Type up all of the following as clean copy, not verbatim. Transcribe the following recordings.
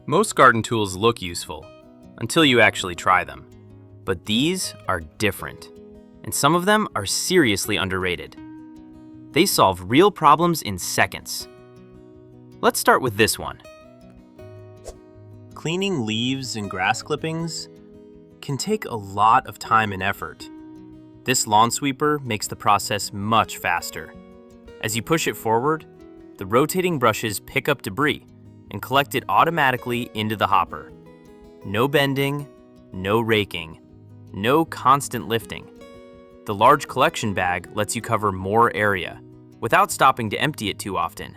Most garden tools look useful until you actually try them. But these are different, and some of them are seriously underrated. They solve real problems in seconds. Let's start with this one. Cleaning leaves and grass clippings can take a lot of time and effort. This lawn sweeper makes the process much faster. As you push it forward, the rotating brushes pick up debris and collect it automatically into the hopper. No bending, no raking, no constant lifting. The large collection bag lets you cover more area without stopping to empty it too often.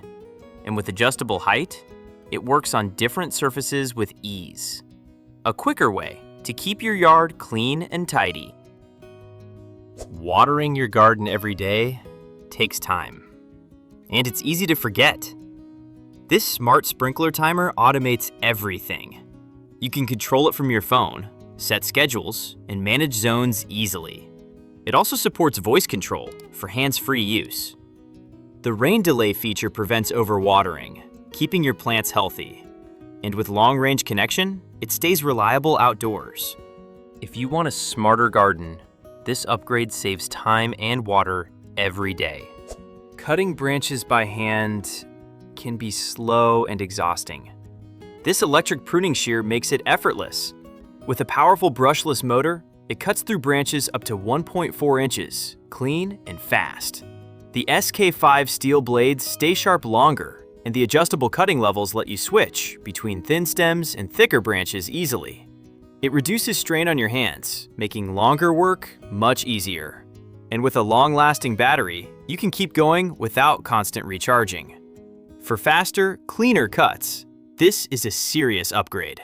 And with adjustable height, it works on different surfaces with ease. A quicker way to keep your yard clean and tidy. Watering your garden every day takes time. And it's easy to forget. This smart sprinkler timer automates everything. You can control it from your phone, set schedules, and manage zones easily. It also supports voice control for hands-free use. The rain delay feature prevents overwatering, keeping your plants healthy. And with long-range connection, it stays reliable outdoors. If you want a smarter garden, this upgrade saves time and water every day. Cutting branches by hand can be slow and exhausting. This electric pruning shear makes it effortless. With a powerful brushless motor, it cuts through branches up to 1.4 inches, clean and fast. The SK5 steel blades stay sharp longer, and the adjustable cutting levels let you switch between thin stems and thicker branches easily. It reduces strain on your hands, making longer work much easier. And with a long-lasting battery, you can keep going without constant recharging. For faster, cleaner cuts, this is a serious upgrade.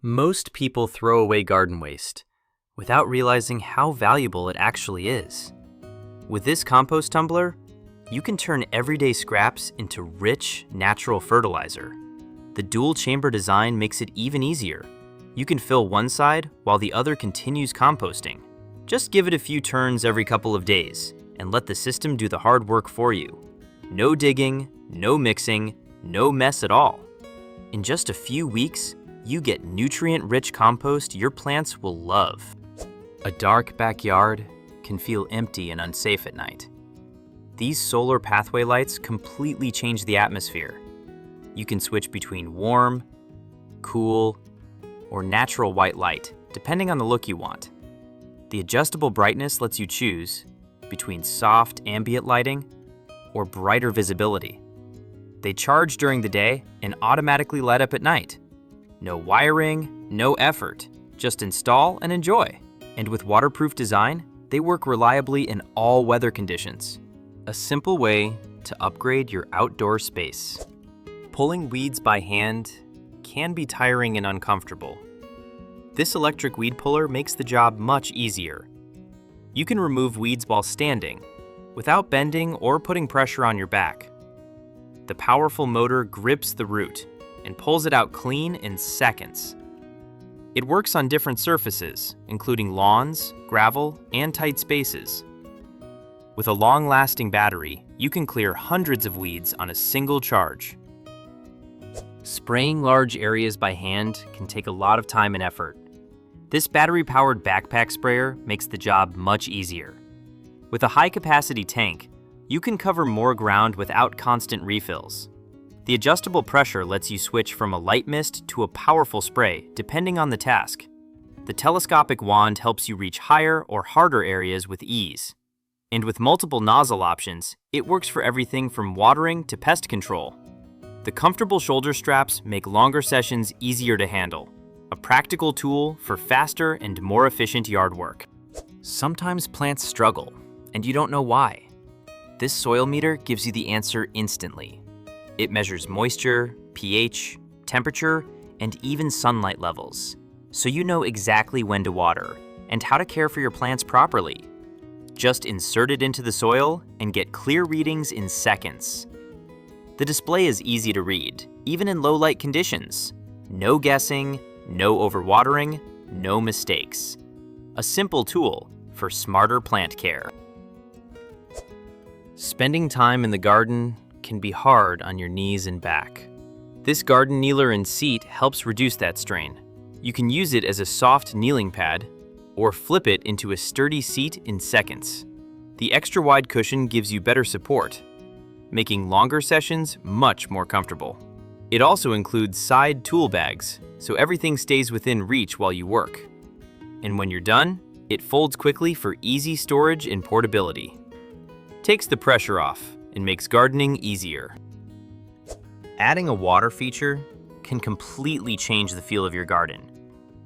Most people throw away garden waste without realizing how valuable it actually is. With this compost tumbler, you can turn everyday scraps into rich, natural fertilizer. The dual chamber design makes it even easier. You can fill one side while the other continues composting. Just give it a few turns every couple of days and let the system do the hard work for you. No digging, no mixing, no mess at all. In just a few weeks, you get nutrient-rich compost your plants will love. A dark backyard can feel empty and unsafe at night. These solar pathway lights completely change the atmosphere. You can switch between warm, cool, or natural white light, depending on the look you want. The adjustable brightness lets you choose between soft ambient lighting or brighter visibility. They charge during the day and automatically light up at night. No wiring, no effort, just install and enjoy. And with waterproof design, they work reliably in all weather conditions. A simple way to upgrade your outdoor space. Pulling weeds by hand can be tiring and uncomfortable. This electric weed puller makes the job much easier. You can remove weeds while standing, without bending or putting pressure on your back. The powerful motor grips the root and pulls it out clean in seconds. It works on different surfaces, including lawns, gravel, and tight spaces. With a long-lasting battery, you can clear hundreds of weeds on a single charge. Spraying large areas by hand can take a lot of time and effort. This battery-powered backpack sprayer makes the job much easier. With a high-capacity tank, you can cover more ground without constant refills. The adjustable pressure lets you switch from a light mist to a powerful spray, depending on the task. The telescopic wand helps you reach higher or harder areas with ease. And with multiple nozzle options, it works for everything from watering to pest control. The comfortable shoulder straps make longer sessions easier to handle. A practical tool for faster and more efficient yard work. Sometimes plants struggle, and you don't know why. This soil meter gives you the answer instantly. It measures moisture, pH, temperature, and even sunlight levels, so you know exactly when to water and how to care for your plants properly. Just insert it into the soil and get clear readings in seconds. The display is easy to read, even in low-light conditions. No guessing, no overwatering, no mistakes. A simple tool for smarter plant care. Spending time in the garden can be hard on your knees and back. This garden kneeler and seat helps reduce that strain. You can use it as a soft kneeling pad or flip it into a sturdy seat in seconds. The extra wide cushion gives you better support, making longer sessions much more comfortable. It also includes side tool bags, so everything stays within reach while you work. And when you're done, it folds quickly for easy storage and portability. Takes the pressure off and makes gardening easier. Adding a water feature can completely change the feel of your garden.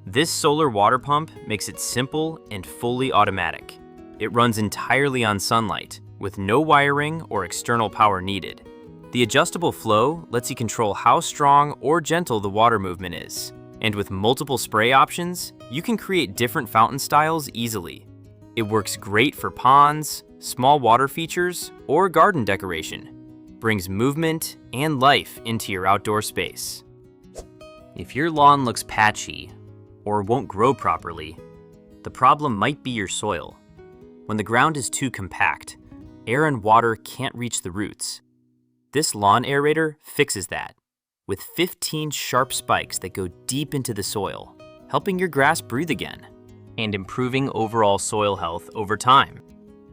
This solar water pump makes it simple and fully automatic. It runs entirely on sunlight, with no wiring or external power needed. The adjustable flow lets you control how strong or gentle the water movement is. And with multiple spray options, you can create different fountain styles easily. It works great for ponds, small water features, or garden decoration. Brings movement and life into your outdoor space. If your lawn looks patchy or won't grow properly, the problem might be your soil. When the ground is too compact, air and water can't reach the roots. This lawn aerator fixes that, with 15 sharp spikes that go deep into the soil, helping your grass breathe again, and improving overall soil health over time.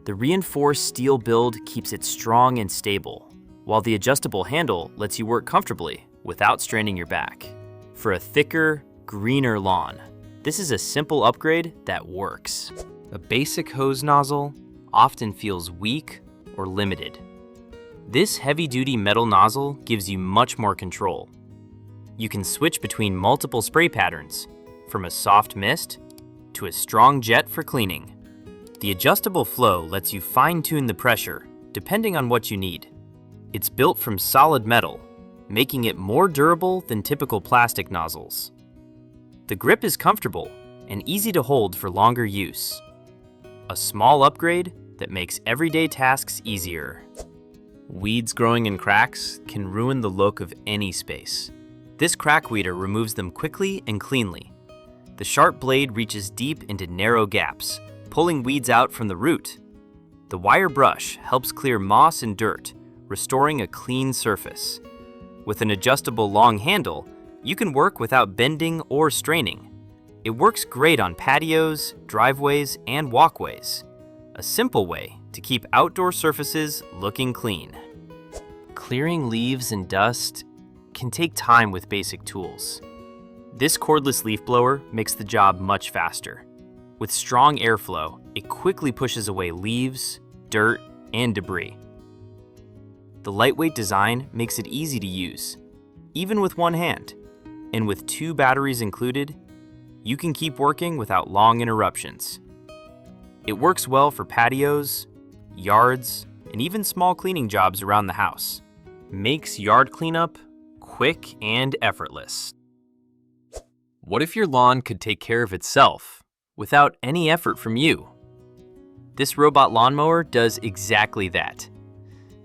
The reinforced steel build keeps it strong and stable, while the adjustable handle lets you work comfortably without straining your back. For a thicker, greener lawn, this is a simple upgrade that works. A basic hose nozzle often feels weak or limited. This heavy-duty metal nozzle gives you much more control. You can switch between multiple spray patterns, from a soft mist to a strong jet for cleaning. The adjustable flow lets you fine-tune the pressure depending on what you need. It's built from solid metal, making it more durable than typical plastic nozzles. The grip is comfortable and easy to hold for longer use. A small upgrade that makes everyday tasks easier. Weeds growing in cracks can ruin the look of any space. This crack weeder removes them quickly and cleanly. The sharp blade reaches deep into narrow gaps, pulling weeds out from the root. The wire brush helps clear moss and dirt, restoring a clean surface. With an adjustable long handle, you can work without bending or straining. It works great on patios, driveways, and walkways. A simple way to keep outdoor surfaces looking clean. Clearing leaves and dust can take time with basic tools. This cordless leaf blower makes the job much faster. With strong airflow, it quickly pushes away leaves, dirt, and debris. The lightweight design makes it easy to use, even with one hand. And with 2 batteries included, you can keep working without long interruptions. It works well for patios, yards, and even small cleaning jobs around the house. Makes yard cleanup quick and effortless. What if your lawn could take care of itself without any effort from you? This robot lawnmower does exactly that.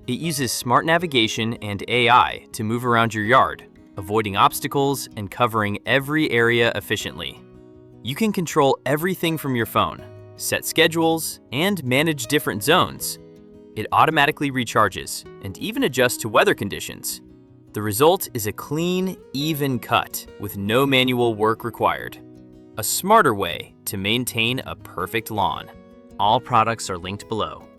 It uses smart navigation and AI to move around your yard, avoiding obstacles and covering every area efficiently. You can control everything from your phone, set schedules, and manage different zones. It automatically recharges and even adjusts to weather conditions. The result is a clean, even cut with no manual work required. A smarter way to maintain a perfect lawn. All products are linked below.